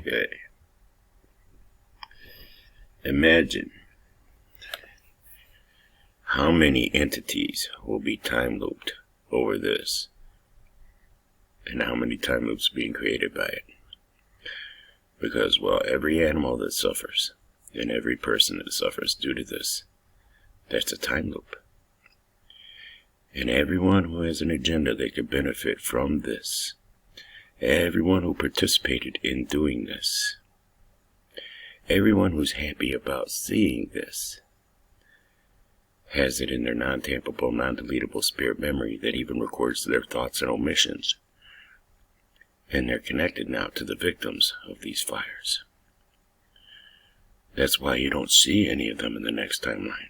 Okay. Imagine how many entities will be time looped over this, and how many time loops being created by it. Because, well, every animal that suffers, and every person that suffers due to this, that's a time loop. And everyone who has an agenda that could benefit from this, everyone who participated in doing this, everyone who's happy about seeing this, has it in their non-tampable, non-deletable spirit memory that even records their thoughts and omissions. And they're connected now to the victims of these fires. That's why you don't see any of them in the next timeline.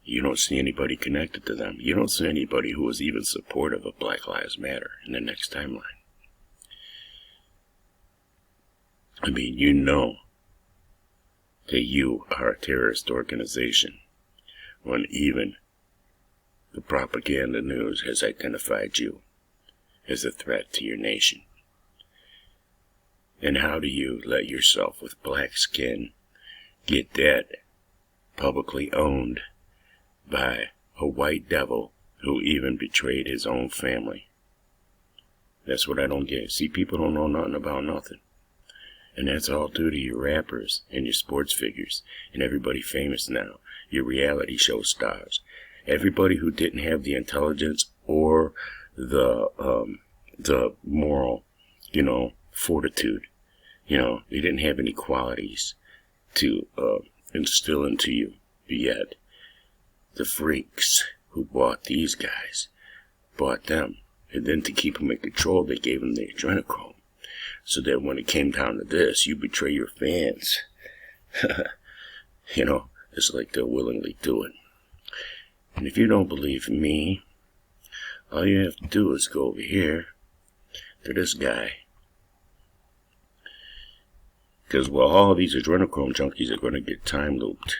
You don't see anybody connected to them. You don't see anybody who was even supportive of Black Lives Matter in the next timeline. I mean, you know that you are a terrorist organization when even the propaganda news has identified you as a threat to your nation. And how do you let yourself with black skin get that publicly owned by a white devil who even betrayed his own family? That's what I don't get. See, people don't know nothing about nothing. And that's all due to your rappers and your sports figures and everybody famous now, your reality show stars. Everybody who didn't have the intelligence or the moral, fortitude. They didn't have any qualities to instill into you. Yet, the freaks who bought these guys bought them. And then to keep them in control, they gave them the adrenochrome. So that when it came down to this, you betray your fans. It's like they'll willingly do it. And if you don't believe me, all you have to do is go over here to this guy. Because, well, all these adrenochrome junkies are going to get time looped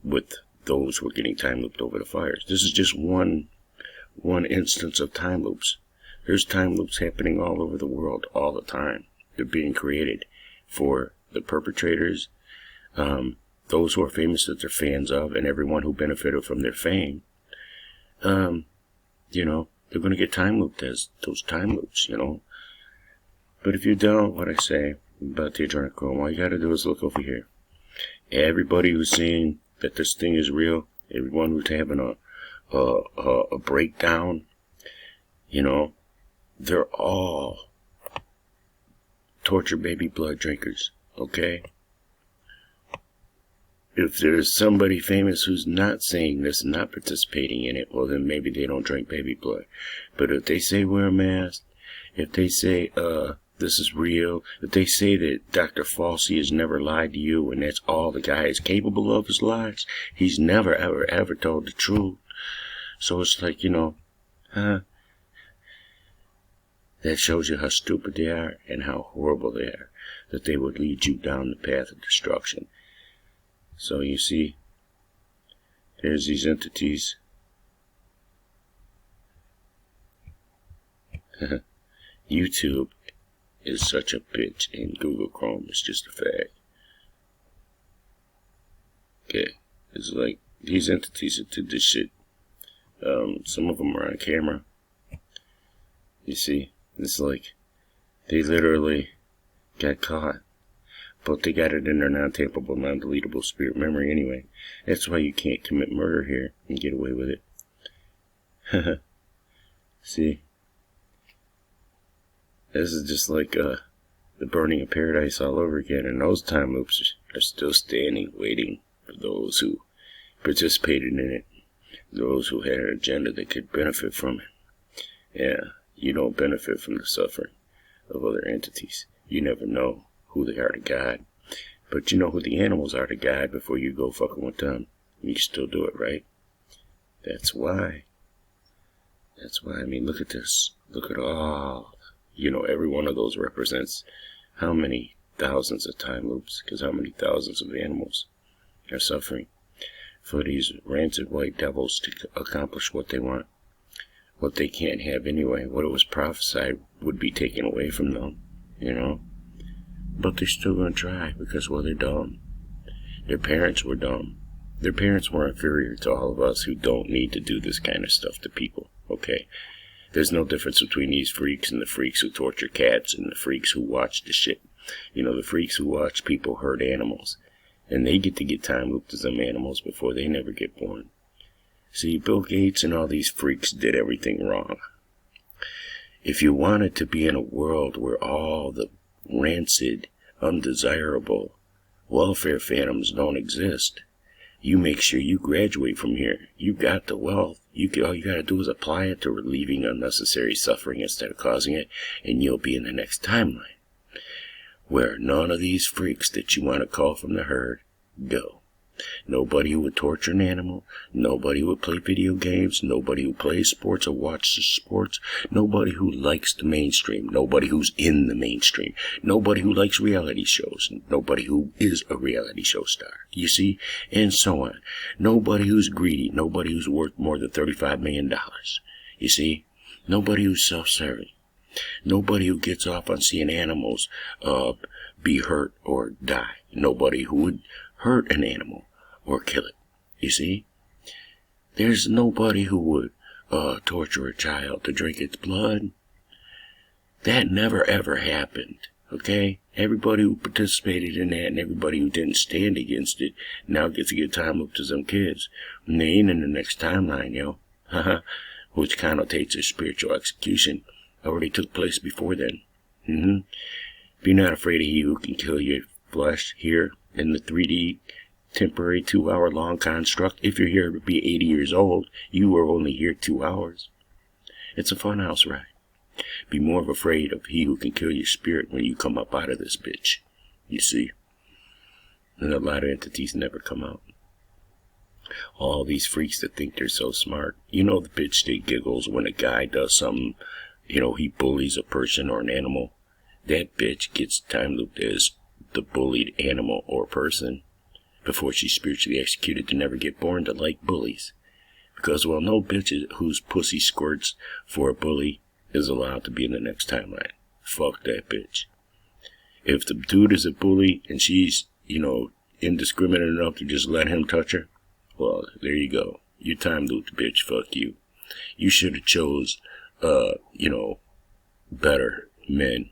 with those who are getting time looped over the fires. This is just one instance of time loops. There's time loops happening all over the world all the time. They're being created for the perpetrators, those who are famous that they're fans of, and everyone who benefited from their fame. They're going to get time looped as those time loops, But if you don't, what I say about the adrenochrome, all you got to do is look over here. Everybody who's seeing that this thing is real, everyone who's having a breakdown, they're all torture baby blood drinkers, okay? If there's somebody famous who's not saying this, not participating in it, well, then maybe they don't drink baby blood. But if they say wear a mask, if they say this is real, if they say that Dr. Fauci has never lied to you and that's all the guy is capable of is lies, he's never, ever, ever told the truth. So it's like, that shows you how stupid they are and how horrible they are, that they would lead you down the path of destruction. So you see, there's these entities. YouTube is such a bitch, and Google Chrome is just a fact. Okay, it's like these entities that did this shit. Some of them are on camera. You see, it's like they literally got caught. But they got it in their non-tampable, non-deletable spirit memory anyway. That's why you can't commit murder here and get away with it. See? This is just like the burning of paradise all over again. And those time loops are still standing, waiting for those who participated in it. Those who had an agenda that could benefit from it. Yeah, you don't benefit from the suffering of other entities. You never know who they are to God. But you know who the animals are to God before you go fucking with them. You can still do it, right? That's why. I mean, look at this. Look at all. Every one of those represents how many thousands of time loops, because how many thousands of animals are suffering for these rancid white devils to accomplish what they want, what they can't have anyway, what it was prophesied would be taken away from them. you know. But they're still going to try because, well, they're dumb. Their parents were dumb. Their parents were inferior to all of us who don't need to do this kind of stuff to people, okay? There's no difference between these freaks and the freaks who torture cats and the freaks who watch the shit. You know, the freaks who watch people hurt animals. And they get to get time looped to some animals before they never get born. See, Bill Gates and all these freaks did everything wrong. If you wanted to be in a world where all the rancid, undesirable welfare phantoms don't exist, you make sure you graduate from here. You got the wealth. All you got to do is apply it to relieving unnecessary suffering instead of causing it, and you'll be in the next timeline, where none of these freaks that you want to call from the herd go. Nobody who would torture an animal, nobody who would play video games, nobody who plays sports or watches sports, nobody who likes the mainstream, nobody who's in the mainstream, nobody who likes reality shows, nobody who is a reality show star, you see, and so on. Nobody who's greedy, nobody who's worth more than $35 million, you see, nobody who's self-serving, nobody who gets off on seeing animals be hurt or die, nobody who would hurt an animal or kill it, you see. There's nobody who would torture a child to drink its blood. That never ever happened, okay? Everybody who participated in that and everybody who didn't stand against it now gets to get time up to some kids. And they ain't in the next timeline, yo. Which connotates a spiritual execution. Already took place before then. Be not afraid of he who can kill your flesh here in the 3D temporary 2-hour-long construct. If you're here to be 80 years old, you are only here 2 hours. It's a fun house ride. Be more afraid of he who can kill your spirit when you come up out of this bitch, you see. And a lot of entities never come out. All these freaks that think they're so smart. You know the bitch that giggles when a guy does something, you know, he bullies a person or an animal. That bitch gets time looped as the bullied animal or person before she's spiritually executed to never get born to like bullies. Because, well, no bitch whose pussy squirts for a bully is allowed to be in the next timeline. Fuck that bitch. If the dude is a bully and she's, you know, indiscriminate enough to just let him touch her, well, there you go. You're time looped, bitch. Fuck you. You should have chose, you know, better men.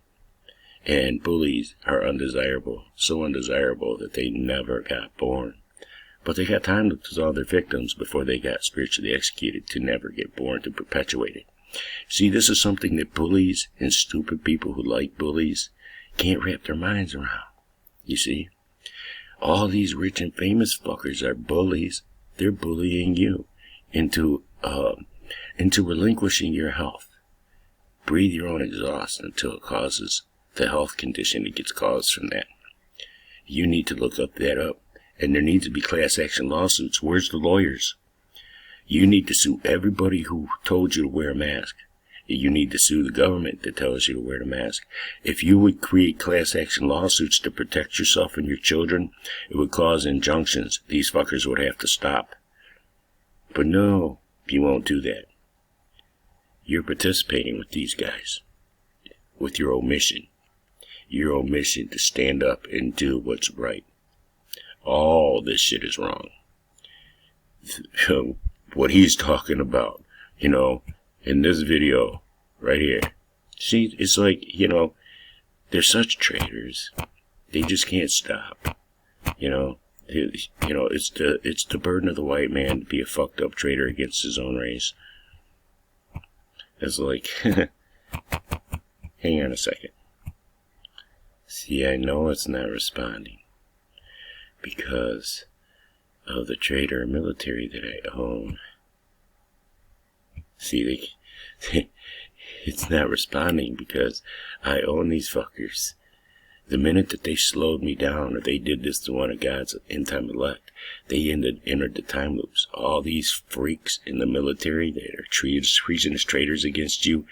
And bullies are undesirable, so undesirable that they never got born. But they got time to all their victims before they got spiritually executed to never get born to perpetuate it. See, this is something that bullies and stupid people who like bullies can't wrap their minds around. You see, all these rich and famous fuckers are bullies. They're bullying you into relinquishing your health. Breathe your own exhaust until it causes the health condition that gets caused from that. You need to look that up, and there needs to be class action lawsuits. Where's the lawyers? You need to sue everybody who told you to wear a mask. You need to sue the government that tells you to wear the mask. If you would create class action lawsuits to protect yourself and your children, it would cause injunctions. These fuckers would have to stop. But no, you won't do that. You're participating with these guys, with your omission. Your omission to stand up and do what's right. All this shit is wrong. What he's talking about, you know, in this video right here. See, it's like, you know, they're such traitors. They just can't stop. You know, it's the burden of the white man to be a fucked up traitor against his own race. It's like, hang on a second. See, I know it's not responding because of the traitor military that I own. See, it's not responding because I own these fuckers. The minute that they slowed me down, or they did this to one of God's end-time elect, they entered the time loops. All these freaks in the military that are treasonous traitors against you,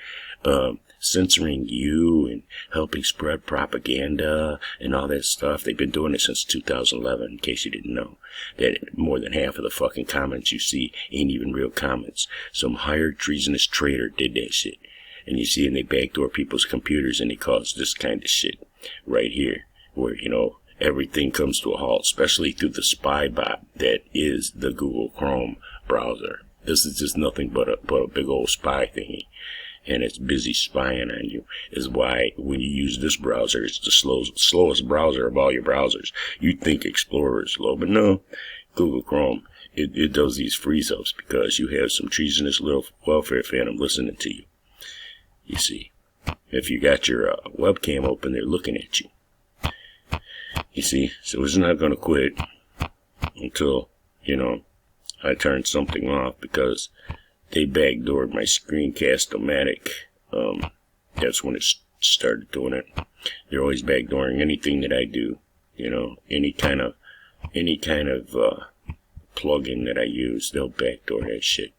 censoring you and helping spread propaganda and all that stuff. They've been doing it since 2011, in case you didn't know. That more than half of the fucking comments you see ain't even real comments. Some hired treasonous traitor did that shit. And you see, and they backdoor people's computers, and they cause this kind of shit right here, where, you know, everything comes to a halt, especially through the spy bot that is the Google Chrome browser. This is just nothing but a big old spy thingy, and it's busy spying on you. Is why when you use this browser, it's the slowest browser of all your browsers. You'd think Explorer is slow, but no, Google Chrome, it does these freeze-ups because you have some treasonous little welfare phantom listening to you. You see, if you got your webcam open, they're looking at you. You see, so it's not going to quit until, you know, I turn something off, because they backdoored my Screencast-O-Matic. That's when it started doing it. They're always backdooring anything that I do, you know, any kind of plugin that I use, they'll backdoor that shit.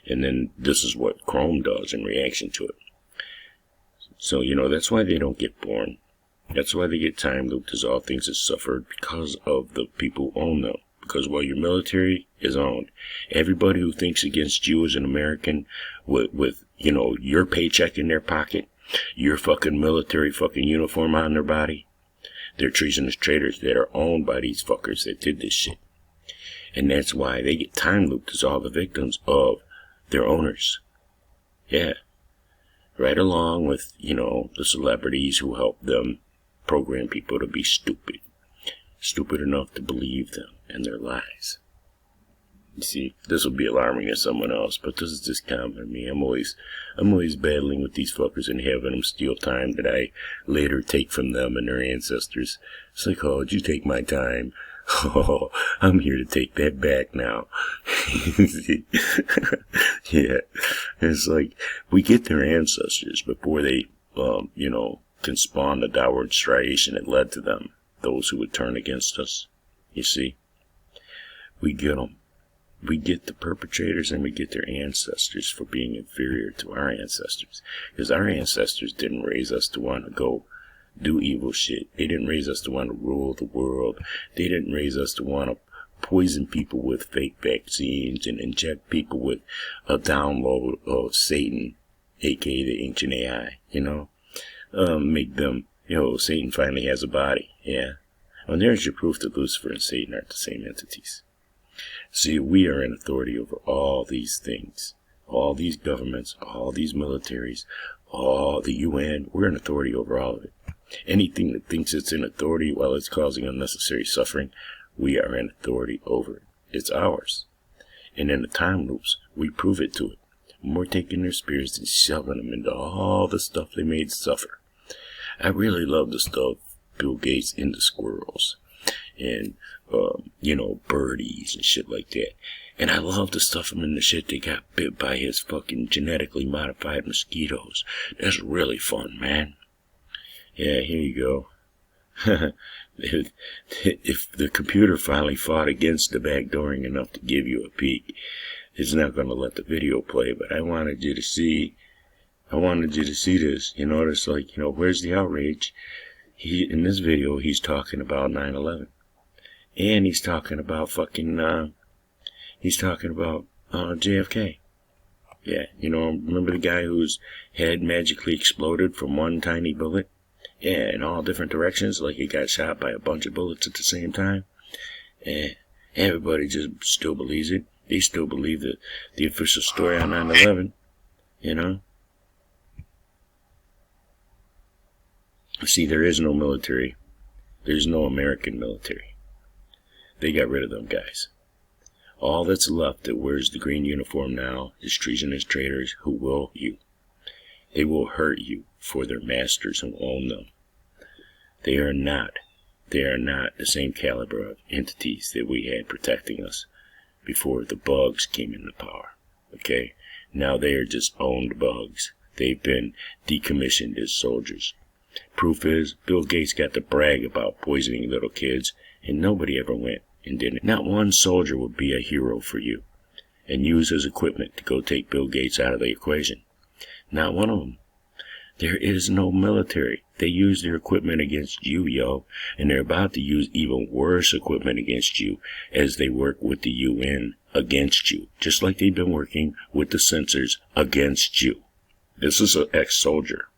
And then this is what Chrome does in reaction to it. So, you know, that's why they don't get born. That's why they get time looped, as all things have suffered, because of the people who own them. Because while your military is owned, everybody who thinks against you as an American with you know, your paycheck in their pocket, your fucking military fucking uniform on their body, they're treasonous traitors that are owned by these fuckers that did this shit. And that's why they get time looped as all the victims of their owners. Yeah. Right along with, you know, the celebrities who help them program people to be stupid. Stupid enough to believe them and their lies. You see, this will be alarming to someone else, but this is just common to me. I'm always battling with these fuckers and having them steal time that I later take from them and their ancestors. It's like, oh, did you take my time? Oh, I'm here to take that back now. Yeah. It's like, we get their ancestors before they, you know, can spawn the downward striation that led to them. Those who would turn against us. You see? We get them. We get the perpetrators, and we get their ancestors for being inferior to our ancestors. Because our ancestors didn't raise us to want to go do evil shit. They didn't raise us to want to rule the world. They didn't raise us to want to poison people with fake vaccines and inject people with a download of Satan, aka the ancient AI, you know? Make them, you know, Satan finally has a body, yeah? Well, there's your proof that Lucifer and Satan aren't the same entities. See, we are in authority over all these things. All these governments, all these militaries, all the UN, we're in authority over all of it. Anything that thinks it's in authority while it's causing unnecessary suffering, we are in authority over it. It's ours. And in the time loops, we prove it to it. We're taking their spirits and shoving them into all the stuff they made suffer. I really love the stuff Bill Gates into squirrels and, you know, birdies and shit like that. And I love to stuff him in the shit they got bit by his fucking genetically modified mosquitoes. That's really fun, man. Yeah, here you go. If the computer finally fought against the backdooring enough to give you a peek, it's not going to let the video play, but I wanted you to see this. You know, it's like, you know, where's the outrage? In this video, he's talking about 9/11. And he's talking about JFK. Yeah, you know, remember the guy whose head magically exploded from one tiny bullet? Yeah, in all different directions, like he got shot by a bunch of bullets at the same time. And everybody just still believes it. They still believe the official story on 9/11, you know? See, there is no military. There's no American military. They got rid of them guys. All that's left that wears the green uniform now is treasonous traitors who will you. They will hurt you for their masters who own them. They are not the same caliber of entities that we had protecting us before the bugs came into power. Okay? Now they are just owned bugs. They've been decommissioned as soldiers. Proof is, Bill Gates got to brag about poisoning little kids, and nobody ever went and did it. Not one soldier would be a hero for you and use his equipment to go take Bill Gates out of the equation. Not one of them. There is no military. They use their equipment against you, yo, and they're about to use even worse equipment against you as they work with the UN against you, just like they've been working with the censors against you. This is an ex-soldier.